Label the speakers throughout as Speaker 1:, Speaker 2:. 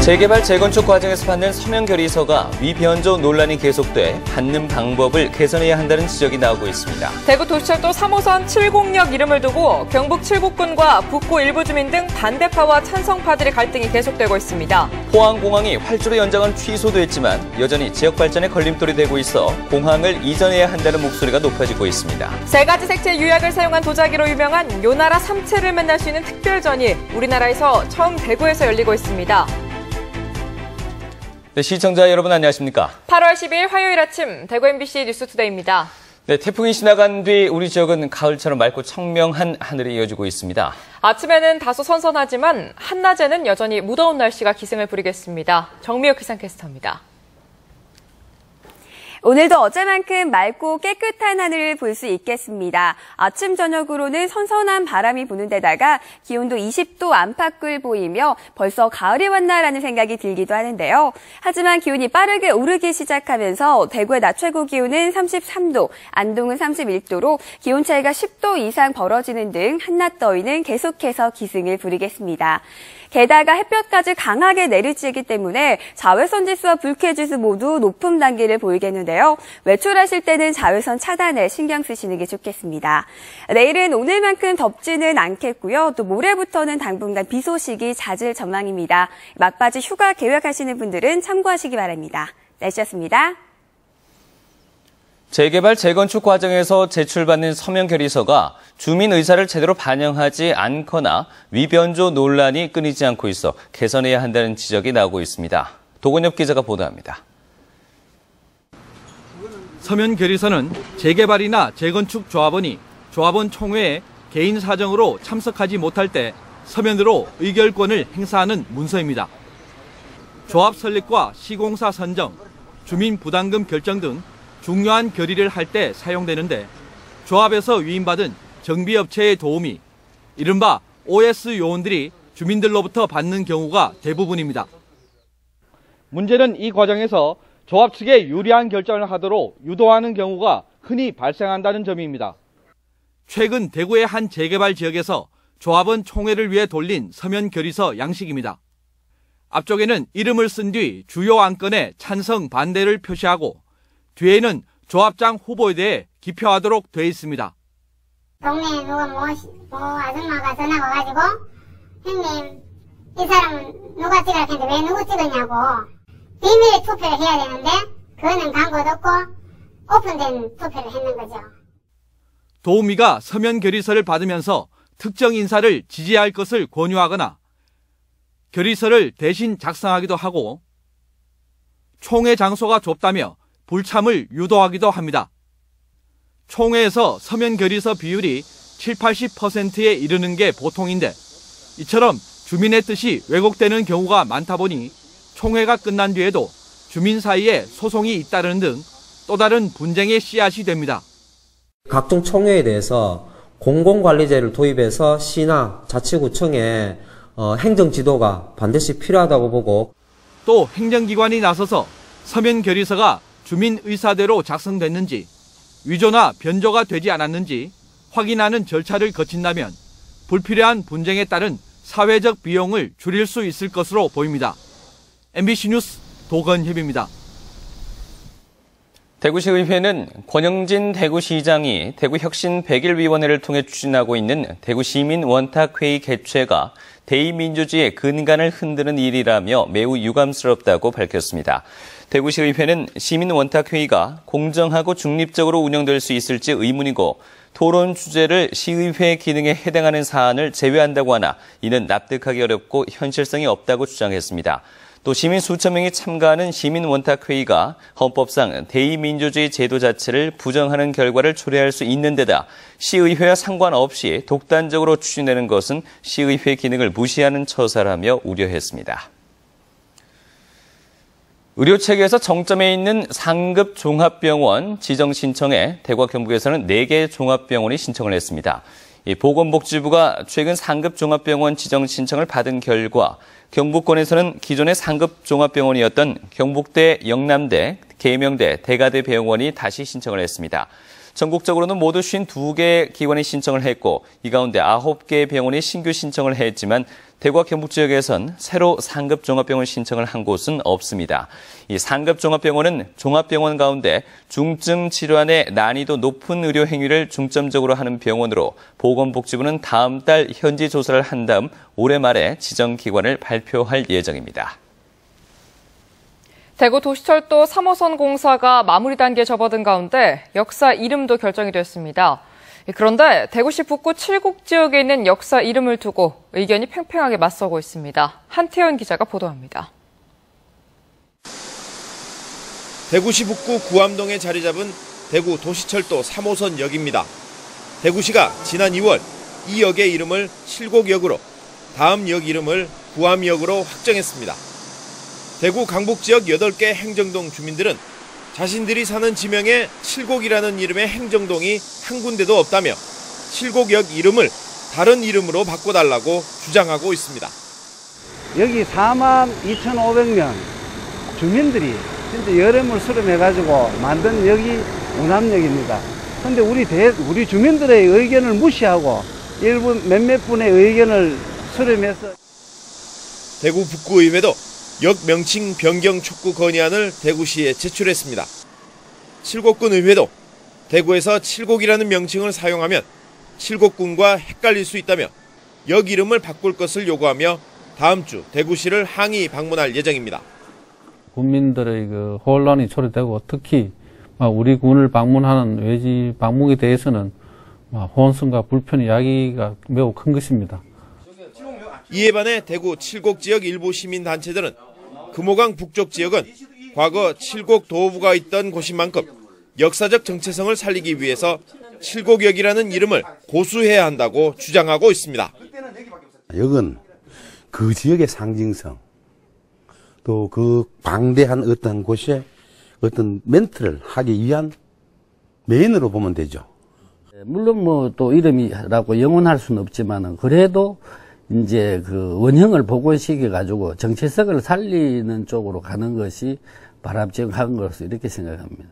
Speaker 1: 재개발, 재건축 과정에서 받는 서명 결의서가 위변조 논란이 계속돼 받는 방법을 개선해야 한다는 지적이 나오고 있습니다.
Speaker 2: 대구 도시철도 3호선 70역 이름을 두고 경북 칠곡군과 북구 일부 주민 등 반대파와 찬성파들의 갈등이 계속되고 있습니다.
Speaker 1: 포항공항이 활주로 연장은 취소됐지만 여전히 지역 발전에 걸림돌이 되고 있어 공항을 이전해야 한다는 목소리가 높아지고 있습니다.
Speaker 2: 세 가지 색채 유약을 사용한 도자기로 유명한 요나라 삼채를 만날 수 있는 특별전이 우리나라에서 처음 대구에서 열리고 있습니다.
Speaker 1: 네, 시청자 여러분 안녕하십니까?
Speaker 2: 8월 10일 화요일 아침 대구 MBC 뉴스투데이입니다.
Speaker 1: 네, 태풍이 지나간 뒤 우리 지역은 가을처럼 맑고 청명한 하늘이 이어지고 있습니다.
Speaker 2: 아침에는 다소 선선하지만 한낮에는 여전히 무더운 날씨가 기승을 부리겠습니다. 정미혁 기상캐스터입니다.
Speaker 3: 오늘도 어제만큼 맑고 깨끗한 하늘을 볼 수 있겠습니다. 아침 저녁으로는 선선한 바람이 부는 데다가 기온도 20도 안팎을 보이며 벌써 가을이 왔나라는 생각이 들기도 하는데요. 하지만 기온이 빠르게 오르기 시작하면서 대구의 낮 최고 기온은 33도, 안동은 31도로 기온 차이가 10도 이상 벌어지는 등 한낮 더위는 계속해서 기승을 부리겠습니다. 게다가 햇볕까지 강하게 내리쬐기 때문에 자외선 지수와 불쾌지수 모두 높은 단계를 보이겠는데요. 외출하실 때는 자외선 차단에 신경 쓰시는 게 좋겠습니다. 내일은 오늘만큼 덥지는 않겠고요. 또 모레부터는 당분간 비 소식이 잦을 전망입니다. 막바지 휴가 계획하시는 분들은 참고하시기 바랍니다. 날씨였습니다.
Speaker 1: 재개발, 재건축 과정에서 제출받는 서명 결의서가 주민 의사를 제대로 반영하지 않거나 위변조 논란이 끊이지 않고 있어 개선해야 한다는 지적이 나오고 있습니다. 도건엽 기자가 보도합니다.
Speaker 4: 서명 결의서는 재개발이나 재건축 조합원이 조합원 총회에 개인 사정으로 참석하지 못할 때 서면으로 의결권을 행사하는 문서입니다. 조합 설립과 시공사 선정, 주민 부담금 결정 등 중요한 결의를 할 때 사용되는데 조합에서 위임받은 정비업체의 도움이 이른바 OS 요원들이 주민들로부터 받는 경우가 대부분입니다. 문제는 이 과정에서 조합 측에 유리한 결정을 하도록 유도하는 경우가 흔히 발생한다는 점입니다. 최근 대구의 한 재개발 지역에서 조합원 총회를 위해 돌린 서면 결의서 양식입니다. 앞쪽에는 이름을 쓴 뒤 주요 안건에 찬성, 반대를 표시하고 뒤에는 조합장 후보에 대해 기표하도록 돼 있습니다.
Speaker 5: 동네에 누가 뭐 아줌마가 전화가 와가지고 형님 이 사람은 누가 찍으라 했는데 왜 누구 찍었냐고 비밀 투표를 해야 되는데 그거는 광고도 없고 오픈된 투표를 했는 거죠.
Speaker 4: 도우미가 서면 결의서를 받으면서 특정 인사를 지지할 것을 권유하거나 결의서를 대신 작성하기도 하고 총회 장소가 좁다며 불참을 유도하기도 합니다. 총회에서 서면 결의서 비율이 70-80%에 이르는 게 보통인데 이처럼 주민의 뜻이 왜곡되는 경우가 많다 보니 총회가 끝난 뒤에도 주민 사이에 소송이 잇따르는 등 또 다른 분쟁의 씨앗이 됩니다.
Speaker 6: 각종 총회에 대해서 공공관리제를 도입해서 시나 자치구청에 행정지도가 반드시 필요하다고 보고
Speaker 4: 또 행정기관이 나서서 서면 결의서가 주민 의사대로 작성됐는지 위조나 변조가 되지 않았는지 확인하는 절차를 거친다면 불필요한 분쟁에 따른 사회적 비용을 줄일 수 있을 것으로 보입니다. MBC 뉴스 도건협입니다.
Speaker 1: 대구시의회는 권영진 대구시장이 대구혁신 100일위원회를 통해 추진하고 있는 대구시민원탁회의 개최가 대의민주주의의 근간을 흔드는 일이라며 매우 유감스럽다고 밝혔습니다. 대구시의회는 시민원탁회의가 공정하고 중립적으로 운영될 수 있을지 의문이고 토론 주제를 시의회 기능에 해당하는 사안을 제외한다고 하나 이는 납득하기 어렵고 현실성이 없다고 주장했습니다. 또 시민 수천 명이 참가하는 시민원탁회의가 헌법상 대의민주주의 제도 자체를 부정하는 결과를 초래할 수 있는 데다 시의회와 상관없이 독단적으로 추진되는 것은 시의회 기능을 무시하는 처사라며 우려했습니다. 의료체계에서 정점에 있는 상급 종합병원 지정 신청에 대구와 경북에서는 4개 종합병원이 신청을 했습니다. 보건복지부가 최근 상급 종합병원 지정 신청을 받은 결과 경북권에서는 기존의 상급 종합병원이었던 경북대, 영남대, 계명대, 대가대 병원이 다시 신청을 했습니다. 전국적으로는 모두 52개 기관이 신청을 했고 이 가운데 9개 병원이 신규 신청을 했지만 대구와 경북 지역에선 새로 상급 종합병원 신청을 한 곳은 없습니다. 이 상급 종합병원은 종합병원 가운데 중증 질환의 난이도 높은 의료 행위를 중점적으로 하는 병원으로 보건복지부는 다음 달 현지 조사를 한 다음 올해 말에 지정 기관을 발표할 예정입니다.
Speaker 2: 대구 도시철도 3호선 공사가 마무리 단계에 접어든 가운데 역사 이름도 결정이 됐습니다. 그런데 대구시 북구 칠곡 지역에 있는 역사 이름을 두고 의견이 팽팽하게 맞서고 있습니다. 한태현 기자가 보도합니다.
Speaker 7: 대구시 북구 구암동에 자리 잡은 대구 도시철도 3호선 역입니다. 대구시가 지난 2월 이 역의 이름을 칠곡역으로, 다음 역 이름을 구암역으로 확정했습니다. 대구 강북 지역 8개 행정동 주민들은 자신들이 사는 지명에 칠곡이라는 이름의 행정동이 한 군데도 없다며 칠곡역 이름을 다른 이름으로 바꿔달라고 주장하고 있습니다.
Speaker 8: 여기 42,500명 주민들이 진짜 여름을 수렴해가지고 만든 역이 오남역입니다. 그런데 우리 주민들의 의견을 무시하고 일부 몇몇 분의 의견을 수렴해서
Speaker 7: 대구 북구의회도 역 명칭 변경 촉구 건의안을 대구시에 제출했습니다. 칠곡군 의회도 대구에서 칠곡이라는 명칭을 사용하면 칠곡군과 헷갈릴 수 있다며 역 이름을 바꿀 것을 요구하며 다음 주 대구시를 항의 방문할 예정입니다.
Speaker 9: 국민들의 그 혼란이 초래되고 특히 우리 군을 방문하는 외지 방문에 대해서는 혼선과 불편의 야기가 매우 큰 것입니다.
Speaker 7: 이에 반해 대구 칠곡 지역 일부 시민단체들은 금호강 북쪽 지역은 과거 칠곡 도호부가 있던 곳인 만큼 역사적 정체성을 살리기 위해서 칠곡역이라는 이름을 고수해야 한다고 주장하고 있습니다.
Speaker 10: 역은 그 지역의 상징성, 또 그 방대한 어떤 곳에 어떤 멘트를 하기 위한 메인으로 보면 되죠.
Speaker 11: 물론 뭐 또 이름이라고 영원할 수는 없지만은 그래도 이제 그 원형을 복원시켜 가지고 정체성을 살리는 쪽으로 가는 것이 바람직한 것으로 이렇게 생각합니다.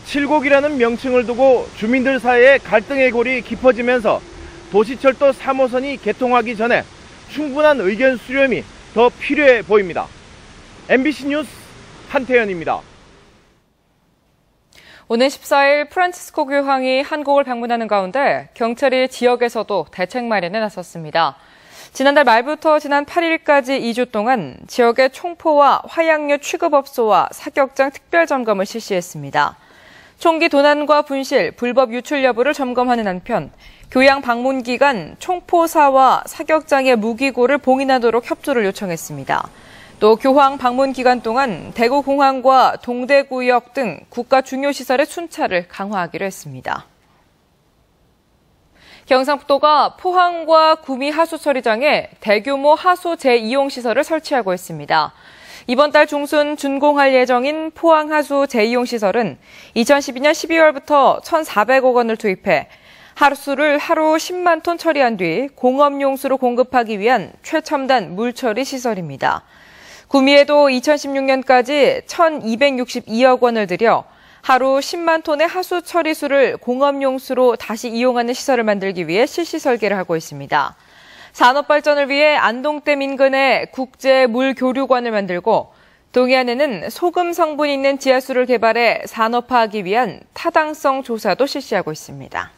Speaker 7: 칠곡이라는 명칭을 두고 주민들 사이에 갈등의 골이 깊어지면서 도시철도 3호선이 개통하기 전에 충분한 의견 수렴이 더 필요해 보입니다. MBC 뉴스 한태현입니다.
Speaker 2: 오는 14일 프란치스코 교황이 한국을 방문하는 가운데 경찰이 지역에서도 대책 마련에 나섰습니다. 지난달 말부터 지난 8일까지 2주 동안 지역의 총포와 화약류 취급업소와 사격장 특별점검을 실시했습니다. 총기 도난과 분실, 불법 유출 여부를 점검하는 한편 교양 방문 기간 총포사와 사격장의 무기고를 봉인하도록 협조를 요청했습니다. 또 교황 방문 기간 동안 대구공항과 동대구역 등 국가 중요시설의 순찰을 강화하기로 했습니다. 경상북도가 포항과 구미 하수처리장에 대규모 하수 재이용시설을 설치하고 있습니다. 이번 달 중순 준공할 예정인 포항 하수 재이용시설은 2012년 12월부터 1,400억 원을 투입해 하수를 하루 10만 톤 처리한 뒤 공업용수로 공급하기 위한 최첨단 물처리 시설입니다. 구미에도 2016년까지 1,262억 원을 들여 하루 10만 톤의 하수 처리수를 공업용수로 다시 이용하는 시설을 만들기 위해 실시 설계를 하고 있습니다. 산업 발전을 위해 안동댐 인근에 국제 물 교류관을 만들고 동해안에는 소금 성분이 있는 지하수를 개발해 산업화하기 위한 타당성 조사도 실시하고 있습니다.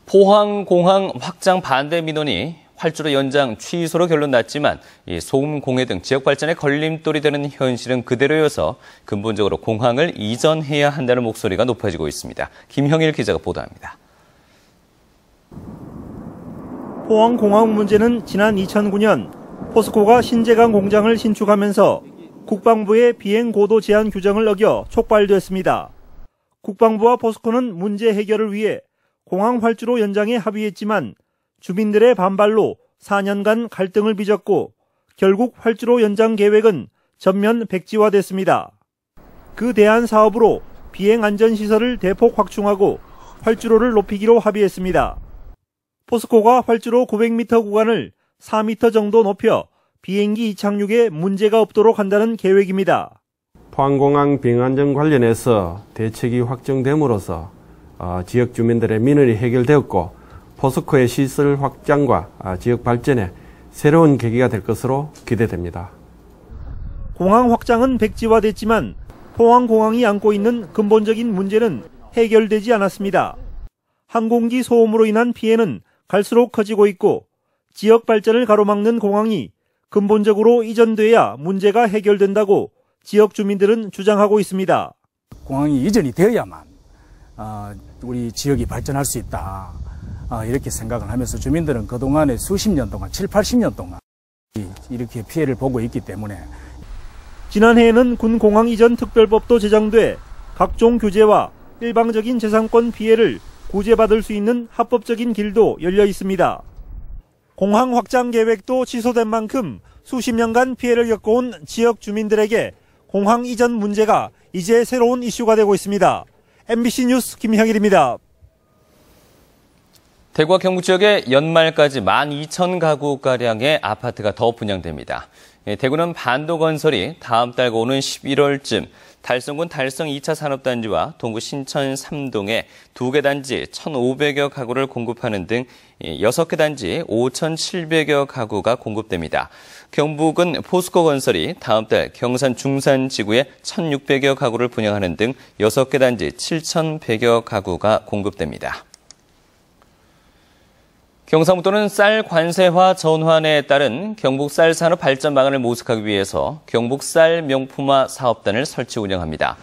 Speaker 1: 포항공항 확장 반대 민원이 활주로 연장 취소로 결론 났지만 소음 공해 등 지역 발전에 걸림돌이 되는 현실은 그대로여서 근본적으로 공항을 이전해야 한다는 목소리가 높아지고 있습니다. 김형일 기자가 보도합니다.
Speaker 12: 포항공항 문제는 지난 2009년 포스코가 신재강 공장을 신축하면서 국방부의 비행 고도 제한 규정을 어겨 촉발됐습니다. 국방부와 포스코는 문제 해결을 위해 공항 활주로 연장에 합의했지만 주민들의 반발로 4년간 갈등을 빚었고 결국 활주로 연장 계획은 전면 백지화됐습니다. 그 대안 사업으로 비행 안전시설을 대폭 확충하고 활주로를 높이기로 합의했습니다. 포스코가 활주로 900m 구간을 4m 정도 높여 비행기 이착륙에 문제가 없도록 한다는 계획입니다.
Speaker 13: 포항공항 비행 안전 관련해서 대책이 확정됨으로써 지역 주민들의 민원이 해결되었고 포스코의 시설 확장과 지역 발전에 새로운 계기가 될 것으로 기대됩니다.
Speaker 12: 공항 확장은 백지화됐지만 포항공항이 안고 있는 근본적인 문제는 해결되지 않았습니다. 항공기 소음으로 인한 피해는 갈수록 커지고 있고 지역 발전을 가로막는 공항이 근본적으로 이전돼야 문제가 해결된다고 지역 주민들은 주장하고 있습니다.
Speaker 14: 공항이 이전이 되어야만 우리 지역이 발전할 수 있다. 이렇게 생각을 하면서 주민들은 그동안에 수십 년 동안, 7, 80년 동안 이렇게 피해를 보고 있기 때문에
Speaker 12: 지난해에는 군공항 이전 특별법도 제정돼 각종 규제와 일방적인 재산권 피해를 구제받을 수 있는 합법적인 길도 열려 있습니다. 공항 확장 계획도 취소된 만큼 수십 년간 피해를 겪어온 지역 주민들에게 공항 이전 문제가 이제 새로운 이슈가 되고 있습니다. MBC 뉴스 김형일입니다.
Speaker 1: 대구와 경북 지역에 연말까지 12,000가구가량의 아파트가 더 분양됩니다. 대구는 반도건설이 다음 달과 오는 11월쯤 달성군 달성 2차 산업단지와 동구 신천 3동에 2개 단지 1,500여 가구를 공급하는 등 6개 단지 5,700여 가구가 공급됩니다. 경북은 포스코건설이 다음 달 경산 중산지구에 1,600여 가구를 분양하는 등 6개 단지 7,100여 가구가 공급됩니다. 경상북도는 쌀 관세화 전환에 따른 경북 쌀 산업 발전 방안을 모색하기 위해서 경북 쌀 명품화 사업단을 설치 운영합니다.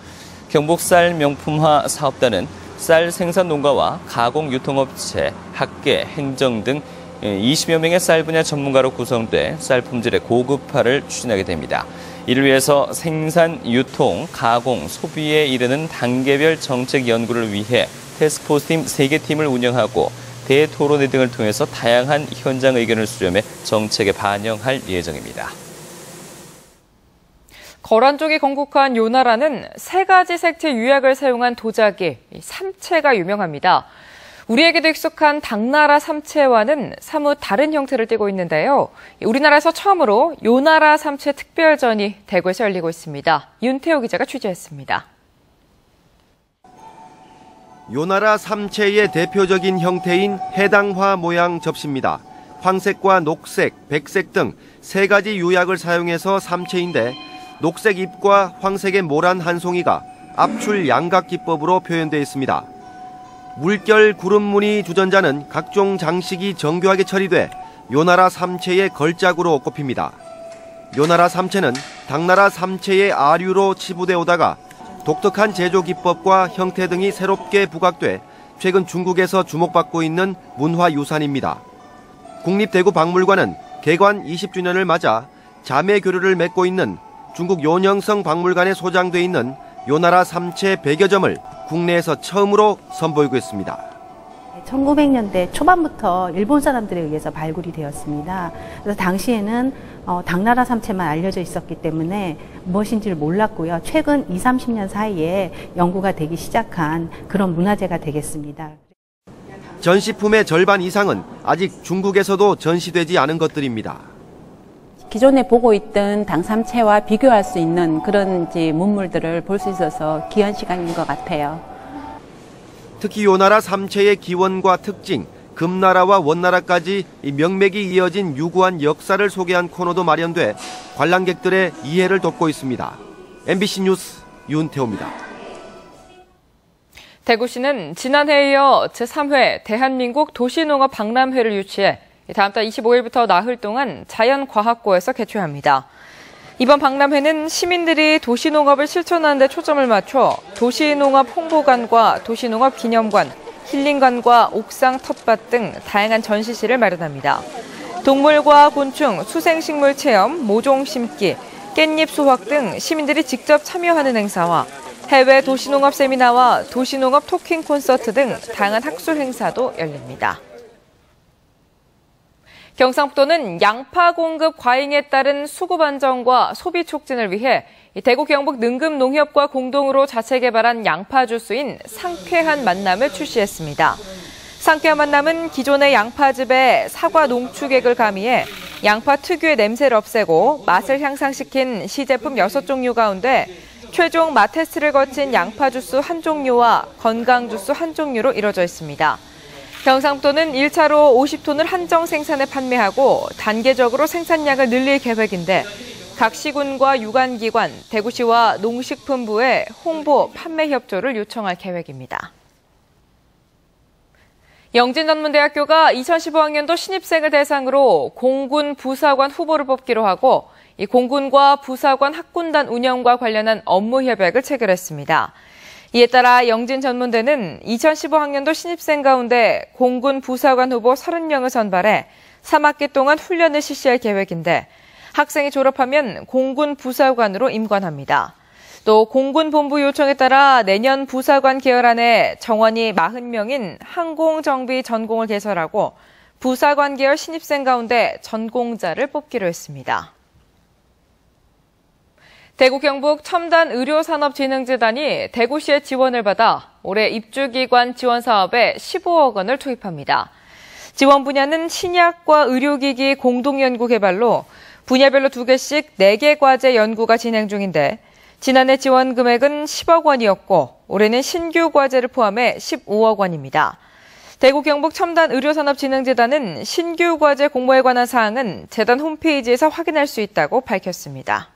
Speaker 1: 경북 쌀 명품화 사업단은 쌀 생산 농가와 가공 유통업체, 학계, 행정 등 20여 명의 쌀 분야 전문가로 구성돼 쌀 품질의 고급화를 추진하게 됩니다. 이를 위해서 생산, 유통, 가공, 소비에 이르는 단계별 정책 연구를 위해 태스크포스팀 3개 팀을 운영하고 대토론회 등을 통해서 다양한 현장 의견을 수렴해 정책에 반영할 예정입니다.
Speaker 2: 거란 쪽이 건국한 요나라는 3가지 색채 유약을 사용한 도자기, 삼채가 유명합니다. 우리에게도 익숙한 당나라 삼채와는 사뭇 다른 형태를 띠고 있는데요. 우리나라에서 처음으로 요나라 삼채 특별전이 대구에서 열리고 있습니다. 윤태호 기자가 취재했습니다.
Speaker 7: 요나라 삼채의 대표적인 형태인 해당화 모양 접시입니다. 황색과 녹색, 백색 등 3가지 유약을 사용해서 삼채인데 녹색 잎과 황색의 모란 한 송이가 압출 양각 기법으로 표현되어 있습니다. 물결 구름무늬 주전자는 각종 장식이 정교하게 처리돼 요나라 삼채의 걸작으로 꼽힙니다. 요나라 삼채는 당나라 삼채의 아류로 치부돼 오다가 독특한 제조 기법과 형태 등이 새롭게 부각돼 최근 중국에서 주목받고 있는 문화유산입니다. 국립대구박물관은 개관 20주년을 맞아 자매 교류를 맺고 있는 중국 요녕성 박물관에 소장돼 있는 요나라 삼채 100여 점을 국내에서 처음으로 선보이고 있습니다.
Speaker 15: 1900년대 초반부터 일본 사람들에 의해서 발굴이 되었습니다. 그래서 당시에는 당나라 삼채만 알려져 있었기 때문에 무엇인지를 몰랐고요. 최근 20, 30년 사이에 연구가 되기 시작한 그런 문화재가 되겠습니다.
Speaker 7: 전시품의 절반 이상은 아직 중국에서도 전시되지 않은 것들입니다.
Speaker 16: 기존에 보고 있던 당삼채와 비교할 수 있는 그런 문물들을 볼 수 있어서 귀한 시간인 것 같아요.
Speaker 7: 특히 요나라 삼채의 기원과 특징, 금나라와 원나라까지 명맥이 이어진 유구한 역사를 소개한 코너도 마련돼 관람객들의 이해를 돕고 있습니다. MBC 뉴스 윤태호입니다.
Speaker 2: 대구시는 지난해에 이어 제3회 대한민국 도시농업 박람회를 유치해 다음 달 25일부터 나흘 동안 자연과학고에서 개최합니다. 이번 박람회는 시민들이 도시농업을 실천하는 데 초점을 맞춰 도시농업 홍보관과 도시농업 기념관, 힐링관과 옥상 텃밭 등 다양한 전시실을 마련합니다. 동물과 곤충, 수생식물 체험, 모종 심기, 깻잎 수확 등 시민들이 직접 참여하는 행사와 해외 도시농업 세미나와 도시농업 토킹 콘서트 등 다양한 학술 행사도 열립니다. 경상북도는 양파 공급 과잉에 따른 수급 안정과 소비 촉진을 위해 대구 경북 능금농협과 공동으로 자체 개발한 양파 주스인 상쾌한 만남을 출시했습니다. 상쾌한 만남은 기존의 양파즙에 사과 농축액을 가미해 양파 특유의 냄새를 없애고 맛을 향상시킨 시제품 6종류 가운데 최종 맛 테스트를 거친 양파 주스 한 종류와 건강 주스 한 종류로 이뤄져 있습니다. 경상북도는 1차로 50톤을 한정 생산해 판매하고 단계적으로 생산량을 늘릴 계획인데 각 시군과 유관기관, 대구시와 농식품부에 홍보, 판매 협조를 요청할 계획입니다. 영진전문대학교가 2015학년도 신입생을 대상으로 공군 부사관 후보를 뽑기로 하고 이 공군과 부사관 학군단 운영과 관련한 업무 협약을 체결했습니다. 이에 따라 영진전문대는 2015학년도 신입생 가운데 공군 부사관 후보 30명을 선발해 3학기 동안 훈련을 실시할 계획인데 학생이 졸업하면 공군 부사관으로 임관합니다. 또 공군 본부 요청에 따라 내년 부사관 계열 안에 정원이 40명인 항공정비 전공을 개설하고 부사관 계열 신입생 가운데 전공자를 뽑기로 했습니다. 대구 경북 첨단의료산업진흥재단이 대구시의 지원을 받아 올해 입주기관 지원 사업에 15억 원을 투입합니다. 지원 분야는 신약과 의료기기 공동연구 개발로 분야별로 2개씩 4개 과제 연구가 진행 중인데 지난해 지원 금액은 10억 원이었고 올해는 신규 과제를 포함해 15억 원입니다. 대구 경북 첨단의료산업진흥재단은 신규 과제 공모에 관한 사항은 재단 홈페이지에서 확인할 수 있다고 밝혔습니다.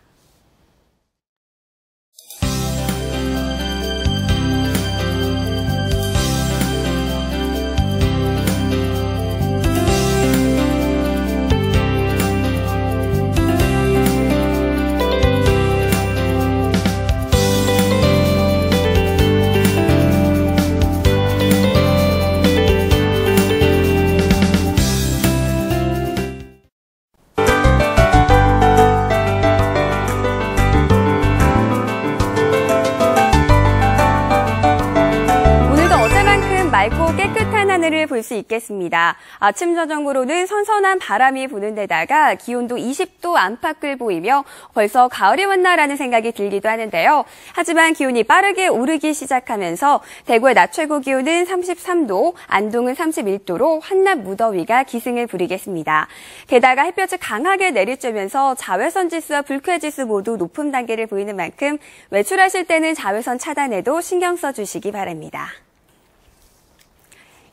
Speaker 3: 맑고 깨끗한 하늘을 볼 수 있겠습니다. 아침 저녁으로는 선선한 바람이 부는 데다가 기온도 20도 안팎을 보이며 벌써 가을이 왔나라는 생각이 들기도 하는데요. 하지만 기온이 빠르게 오르기 시작하면서 대구의 낮 최고 기온은 33도, 안동은 31도로 한낮 무더위가 기승을 부리겠습니다. 게다가 햇볕이 강하게 내리쬐면서 자외선 지수와 불쾌 지수 모두 높은 단계를 보이는 만큼 외출하실 때는 자외선 차단에도 신경 써주시기 바랍니다.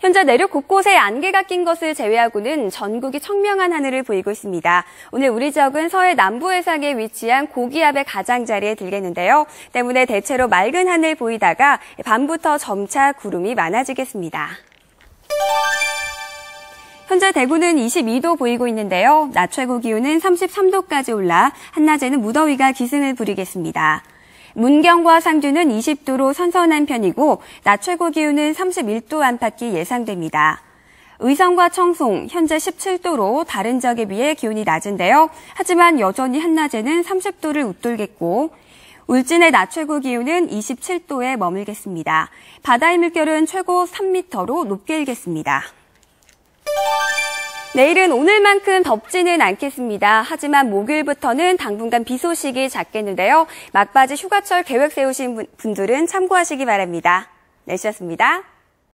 Speaker 3: 현재 내륙 곳곳에 안개가 낀 것을 제외하고는 전국이 청명한 하늘을 보이고 있습니다. 오늘 우리 지역은 서해 남부 해상에 위치한 고기압의 가장자리에 들겠는데요. 때문에 대체로 맑은 하늘 보이다가 밤부터 점차 구름이 많아지겠습니다. 현재 대구는 22도 보이고 있는데요. 낮 최고 기온은 33도까지 올라 한낮에는 무더위가 기승을 부리겠습니다. 문경과 상주는 20도로 선선한 편이고 낮 최고 기온은 31도 안팎이 예상됩니다. 의성과 청송 현재 17도로 다른 지역에 비해 기온이 낮은데요. 하지만 여전히 한낮에는 30도를 웃돌겠고 울진의 낮 최고 기온은 27도에 머물겠습니다. 바다의 물결은 최고 3m로 높게 일겠습니다. 내일은 오늘만큼 덥지는 않겠습니다. 하지만 목요일부터는 당분간 비 소식이 잦겠는데요. 막바지 휴가철 계획 세우신 분들은 참고하시기 바랍니다. 날씨였습니다.